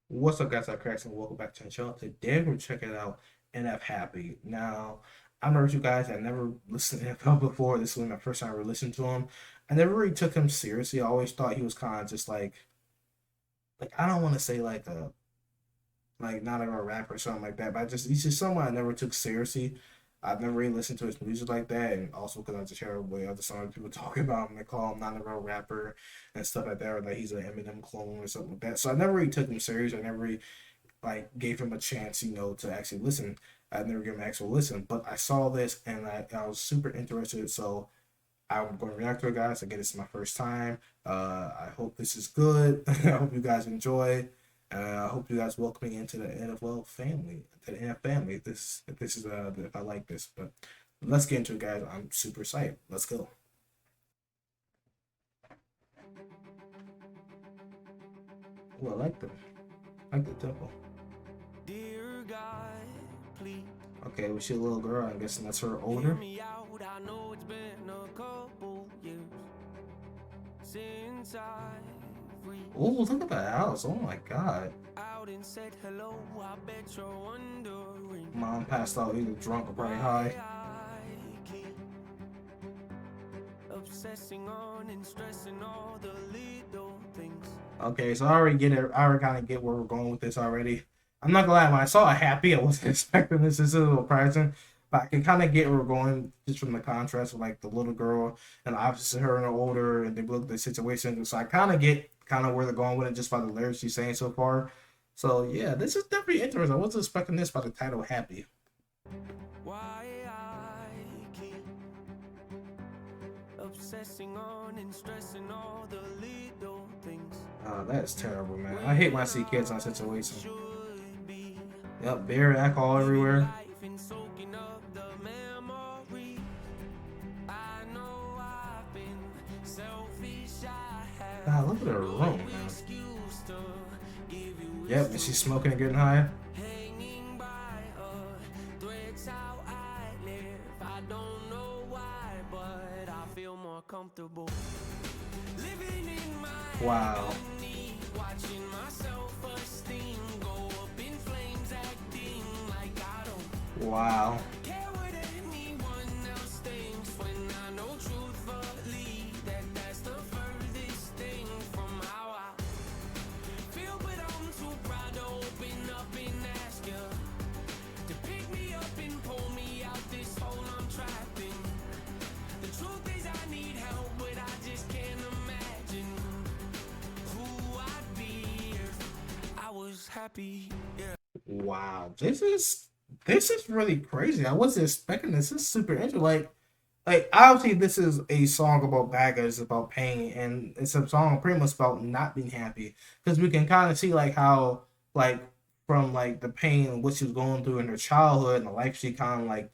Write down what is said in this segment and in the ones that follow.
What's up, guys? I'm Cracks, and welcome back to the channel. Today, we're checking out NF Happy. Now, I know you guys, I never listened to NF before. This was my first time ever listening to him. I never really took him seriously. I always thought he was kind of just like I don't want to say like not a rapper or something like that, but he's just someone I never took seriously. I've never really listened to his music like that, and also because I just hear way other songs people talking about him, they call him not a real rapper and stuff like that, or like he's an Eminem clone or something like that. So I never really took him serious. I never really like gave him a chance, to actually listen. I never gave him an actual listen, but I saw this and I was super interested. So I'm going to react to it, guys. Again, this is my first time. I hope this is good. I hope you guys enjoy. I hope you guys welcome me into the NFL family, to the NFL family. If I like this, but let's get into it, guys. I'm super psyched. Let's go. Oh, I like the tempo. Dear God, please Okay, we see a little girl. I'm guessing that's her hear older. me out. I know it's been a couple years since I've reached Oh, look at that house. Oh my God. out and said hello. I bet you're wondering Mom passed out either drunk or probably why high. I keep obsessing on and stressing all the little things. Okay, so I already get it. I already kind of get where we're going with this already. I'm not gonna lie, when I saw a happy, I wasn't expecting this. This is a little surprising, but I can kind of get where we're going just from the contrast with like the little girl and obviously her and her older and they look at the situation. So I kind of get kind of where they're going with it just by the lyrics she's saying so far. So yeah, this is definitely interesting. I wasn't expecting this by the title "Happy." Why I keep obsessing on and stressing all the little things. That is terrible, man. I hate when I see kids on situation. Should be Yep, beer, alcohol living everywhere. life and soaking up the memory. I know I've been selfish. I God, have look at her no room, man. excuse to give you Yep, and reason. she's smoking and getting high. Hanging by a thread's how I live. I don't know why, but I feel more comfortable living in my Wow. agony, watching my self-esteem go up in flames, acting like I don't Wow. care what anyone else thinks when I know truthfully that that's the furthest thing from how I feel. But I'm too proud to open up and ask you to pick me up and pull me out this hole I'm trapped in. The truth is I need help, but I just can't imagine who I'd be if I was happy. Yeah. Wow. This is really crazy. I wasn't expecting this. This is super interesting. Like obviously this is a song about bad guys, about pain, and it's a song pretty much about not being happy. Because we can kind of see like how like from like the pain and what she was going through in her childhood and the life she kind of like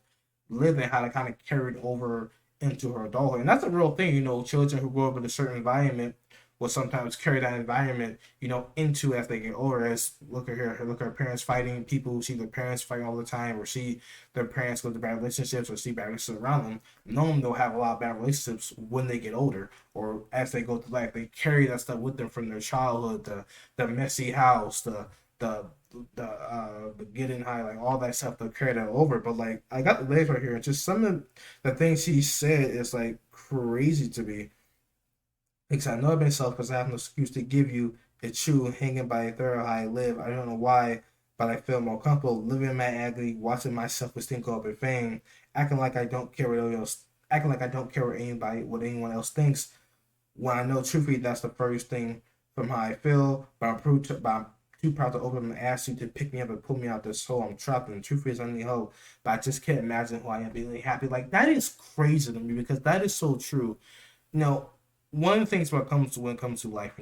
living, how that kind of carried over into her adulthood. And that's a real thing, children who grow up in a certain environment will sometimes carry that environment, into as they get older. As look at her parents fighting, people see their parents fighting all the time, or see their parents go to bad relationships, or see bad relationships around them. Knowing they'll have a lot of bad relationships when they get older, or as they go through life, they carry that stuff with them from their childhood, the messy house, the the getting high, like all that stuff, they'll carry that over. But like I got the lyrics right here, and just some of the things he said is like crazy to me. Because I know I've been self because I have no excuse to give you the truth, hanging by a thread of how I live. I don't know why, but I feel more comfortable living my agony, watching my self-esteem go up in fame, acting like I don't care what anyone else, acting like I don't care what anyone else thinks. When I know truthfully that's the first thing from how I feel, but I'm too proud to open and ask you to pick me up and pull me out this hole I'm trapped in. The truth is I need hope, but I just can't imagine who I am being happy. Like that is crazy to me because that is so true. You know, one of the things when it comes to life,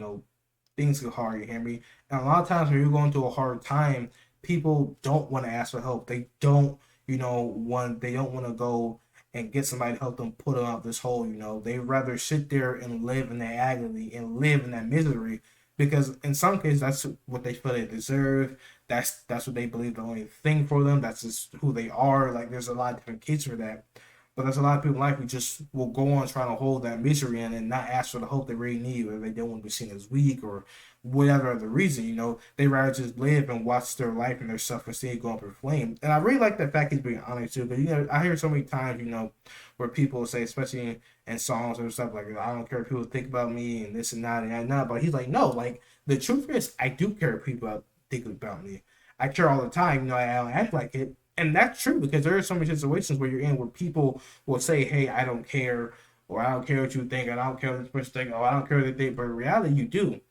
things get hard. You hear me? And a lot of times when you're going through a hard time, people don't want to ask for help. They don't, they don't want to go and get somebody to help them put them out this hole. They rather sit there and live in that agony and live in that misery because in some cases that's what they feel they deserve. That's what they believe the only thing for them. That's just who they are. Like there's a lot of different cases for that. But there's a lot of people in life who just will go on trying to hold that misery in and not ask for the hope they really need, or they don't want to be seen as weak, or whatever the reason. You know, they rather just live and watch their life and their stuff instead of go up in flames. And I really like the fact he's being honest too. But you know, I hear so many times, you know, where people say, especially in songs or stuff like, I don't care if people think about me and this and that and that. But he's like, no, like the truth is, I do care if people think about me. I care all the time. You know, I don't act like it. And that's true because there are so many situations where you're in where people will say, hey, I don't care, or I don't care what you think, and I don't care what this person think, or I don't care what they think. But in reality, you do.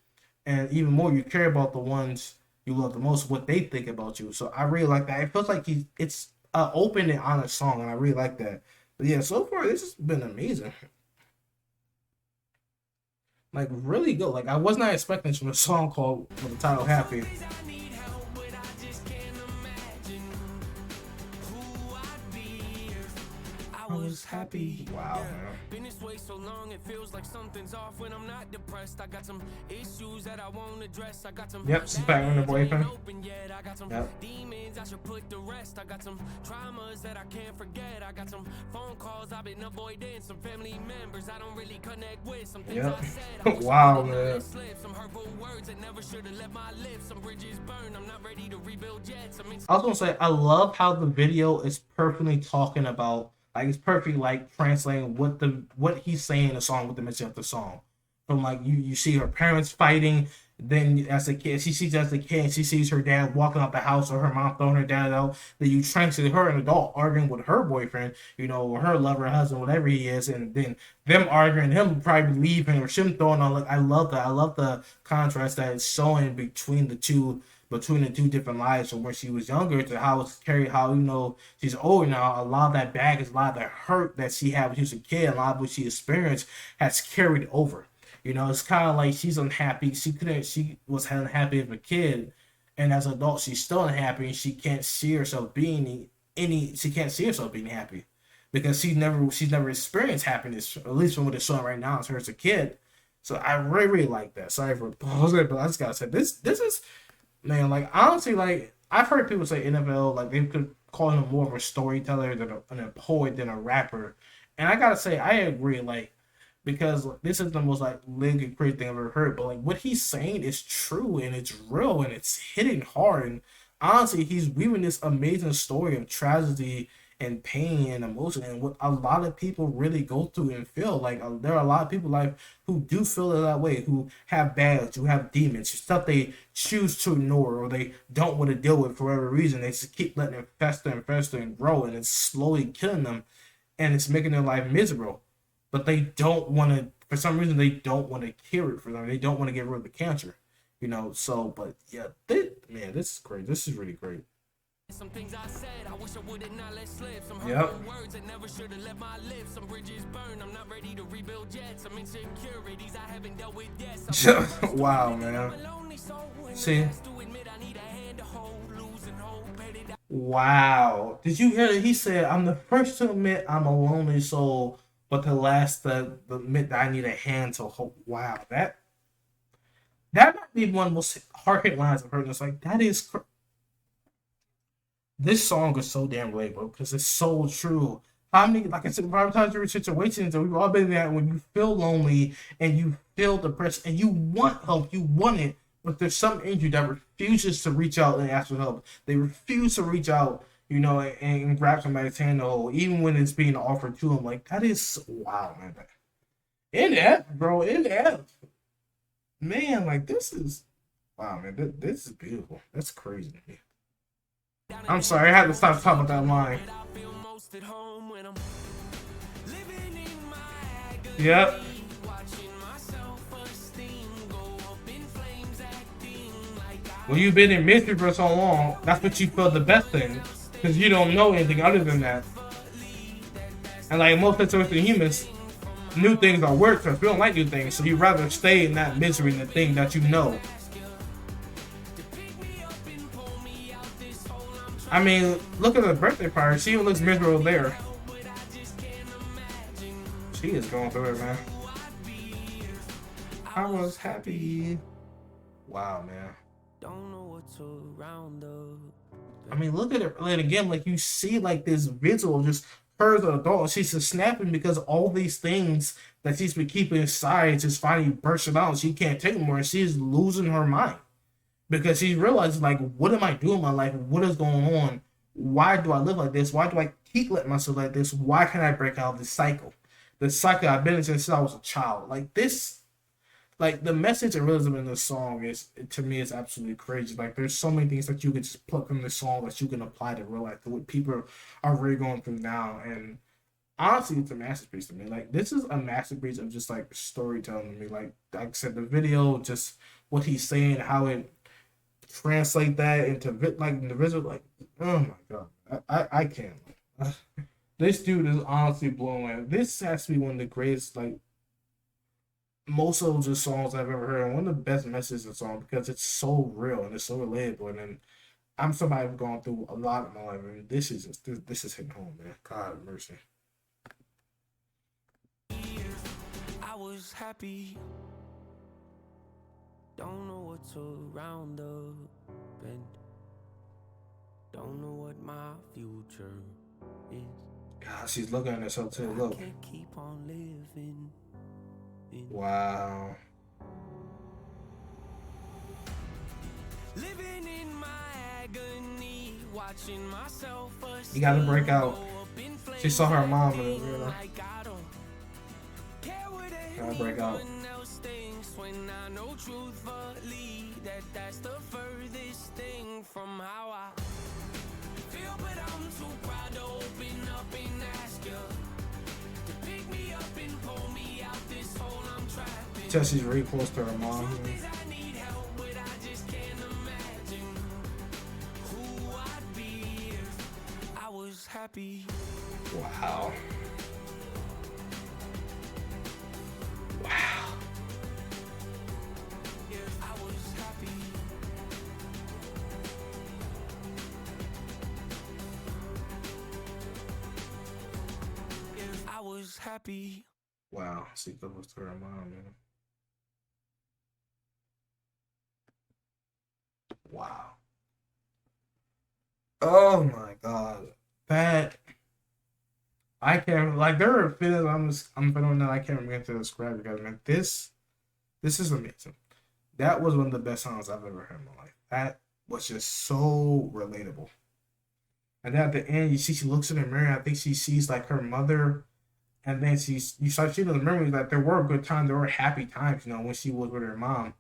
And even more, you care about the ones you love the most, what they think about you. So I really like that. It feels like it's an open and honest song, and I really like that. But yeah, so far, this has been amazing. Like, really good. Like, I was not expecting from a song called, with the title Happy. Days I need help, but I just can't imagine who I'd be if I was happy. Wow, man. Been this way so long, it feels like something's off when I'm not depressed. I got some issues that I won't address. I got some Yep, she's back on her boyfriend. open yet. I got some Yep. demons I should put to rest. I got some traumas that I can't forget. I got some phone calls I've been avoiding. Some family members I don't really connect with. Some things Yep. I said I wish Wow, I didn't man. let slip. Some hurtful words that never should have left my lips. Some bridges burned. I'm not ready to rebuild yet. Some I was gonna say I love how the video is perfectly talking about, like, it's perfectly like translating what he's saying in the song with the message of the song. From like you see her parents fighting, then as a kid she sees as a kid she sees her dad walking out the house or her mom throwing her dad out. Then you translate her an adult arguing with her boyfriend, you know, or her lover, husband, whatever he is, and then them arguing, him probably leaving or him throwing on. Like I love that. I love the contrast that it's showing between the two different lives from when she was younger to how it's carried, how, you know, she's older now. A lot of that baggage, a lot of that hurt that she had when she was a kid, a lot of what she experienced has carried over. You know, it's kind of like she's unhappy. She was unhappy as a kid, and as an adult, she's still unhappy, and she can't see herself being she can't see herself being happy because she's never experienced happiness, at least from what it's showing right now as her as a kid. So I really, really like that. Sorry for pausing, but I just gotta say this is, man, like honestly, like I've heard people say NFL, like they could call him more of a storyteller than a poet than a rapper, and I gotta say I agree. Like because this is the most like living crazy thing I've ever heard. But like what he's saying is true and it's real and it's hitting hard. And honestly, he's weaving this amazing story of tragedy and pain and emotion and what a lot of people really go through and feel. Like there are a lot of people like who do feel it that way, who have bads, who have demons, stuff they choose to ignore or they don't want to deal with for whatever reason. They just keep letting it fester and fester and grow, and it's slowly killing them, and it's making their life miserable. But they don't want to, for some reason, they don't want to cure it for them. They don't want to get rid of the cancer, you know. So, but yeah, man, this is great. This is really great. some things I said, I wish I would have not let slip. Some Yep. hurtful words that never should have left my lips. Some bridges burned, I'm not ready to rebuild yet. Some insecurities I haven't dealt with yet. Some Wow, I'm man. a lonely soul, and See? I have to admit I need a hand to hold, losing hope, headed Wow. Did you hear that? He said, I'm the first to admit I'm a lonely soul, but the last to admit that I need a hand to hold. Wow. That might be one of the most hard hit lines I've heard. It's like, that is. This song is so damn relatable because it's so true. How many, like I said, times there situations that we've all been there when you feel lonely and you feel depressed and you want help, you want it, but there's some injury that refuses to reach out and ask for help. They refuse to reach out, you know, and grab somebody's hand, or even when it's being offered to them. Like that is wow, man. In that, bro, in that, man, like this is wow, man. This is beautiful. That's crazy to me. I'm sorry, I had to stop talking about that line. I feel most at home when I'm living in my agony. Yep. Watching my self-esteem go up in flames, acting like I When you've been in misery for so long, that's what you feel the best in. Because you don't know anything other than that. And like most situations humans, new things are worse because we don't like new things. So you'd rather stay in that misery than the thing that you know. I mean, look at the birthday party. She even looks miserable there. She is going through it, man. I was happy. Wow, man. don't know what to round up. I mean, look at it. And again, like you see, like this visual just her as an adult, she's just snapping because all these things that she's been keeping inside just finally bursting out. She can't take anymore, and she's losing her mind because she realizes like, what am I doing in my life? What is going on? Why do I live like this? Why do I keep letting myself like this? Why can't I break out of this cycle? The cycle I've been in since I was a child. Like this, like the message and realism in this song is, to me, is absolutely crazy. Like there's so many things that you can just pluck from this song that you can apply to real life, to what people are really going through now. And honestly, it's a masterpiece to me. Like this is a masterpiece of just like storytelling to me. Like I said, the video, just what he's saying, how it translate that into like the visual, like oh my god, I can't. This dude is honestly blowing away. This has to be one of the greatest, like most of the songs I've ever heard, and one of the best messages of the song because it's so real and it's so relatable. And then I'm somebody who's gone through a lot in my life, and this is just, this is hitting home, man. God mercy. I was happy. Don't know what's around the bend. Don't know what my future is. God, she's looking at herself too. I Look. can't keep on living. Wow. Living in my agony, watching myself. You gotta break out. She saw her mom in it, you know. Gotta break out. When I know truthfully that that's the furthest thing from how I feel, but I'm too proud to open up and ask you to pick me up and pull me out this hole I'm trapped in. Tell she's really close to her mom. Truth is I need help, but I just can't imagine who I'd be if I was happy. Wow. Wow. If I was happy. If I was happy. Wow. She close to her mom, man. Wow. Oh my god. That I can't, like, there are feelings I'm feeling that I can't begin to describe because, man, this is amazing. That was one of the best songs I've ever heard in my life. That was just so relatable. And then at the end, you see she looks in the mirror. I think she sees like her mother, and then you start seeing the memories that there were good times, there were happy times, you know, when she was with her mom.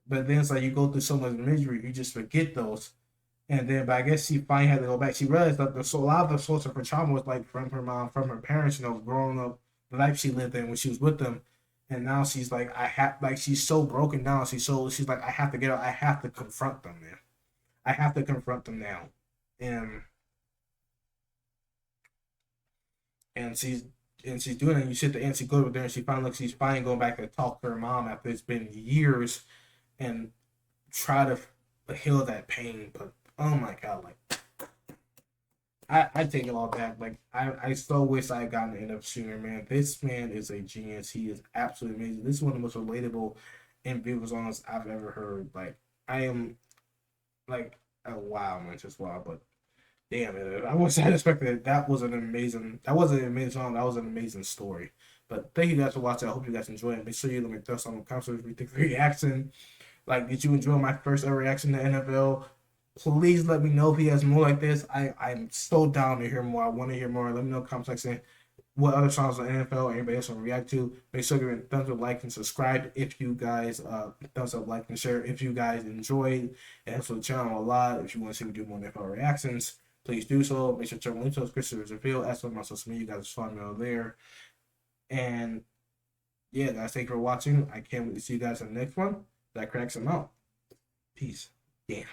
But then it's like you go through so much misery, you just forget those. And then, but I guess she finally had to go back. She realized that a lot of the source of her trauma was like from her mom, from her parents, you know, growing up, the life she lived in when she was with them. And now she's like, she's so broken down. She's like, I have to get out. I have to confront them, man. I have to confront them now. And and she's doing it. And you sit there and she goes over there and she's finally going back to talk to her mom after it's been years and try to heal that pain. But oh my god, like I take it all back. Like I so wish I had gotten the end up sooner, man. This man is a genius. He is absolutely amazing. This is one of the most relatable and beautiful songs I've ever heard. Like I am like wow, man, just wow. But damn it, I was I expected that was an amazing song. That was an amazing story. But thank you guys for watching. I hope you guys enjoyed it. Make sure you let me throw some comments if you think the reaction. Like, did you enjoy my first ever reaction to NFL? Please let me know if he has more like this. I'm so down to hear more. I want to hear more. Let me know in the comment section what other songs on NFL or anybody else want to react to. Make sure you give it a thumbs up, like, and subscribe if you guys thumbs up, like, and share if you guys enjoyed. It helps with the channel a lot. If you want to see me do more NFL reactions, please do so. Make sure to check my links to Christopher's reveal. As well as my social media, you guys find me over there. And yeah, guys, thank you for watching. I can't wait to see you guys in the next one. That cracks them out. Peace. Damn.